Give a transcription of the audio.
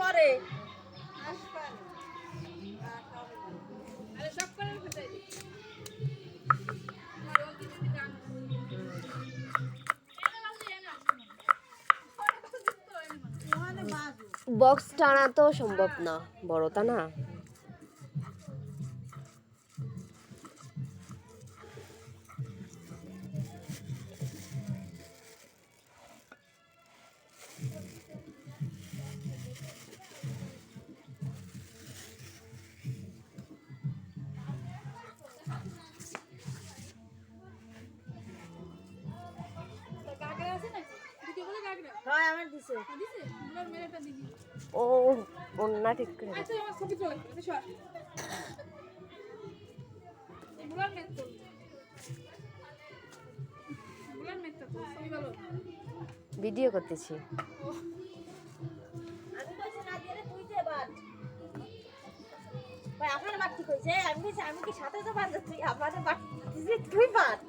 পরে বক্স টানা তো সম্ভব না, বড়টা না। ও অন্য ঠিক করে ভিডিও করতেছি। আপনার বাড়তি কইছে, আমি কি সাথে তো বাদ তুই আপনাদের বাড়তি তুই বাদ।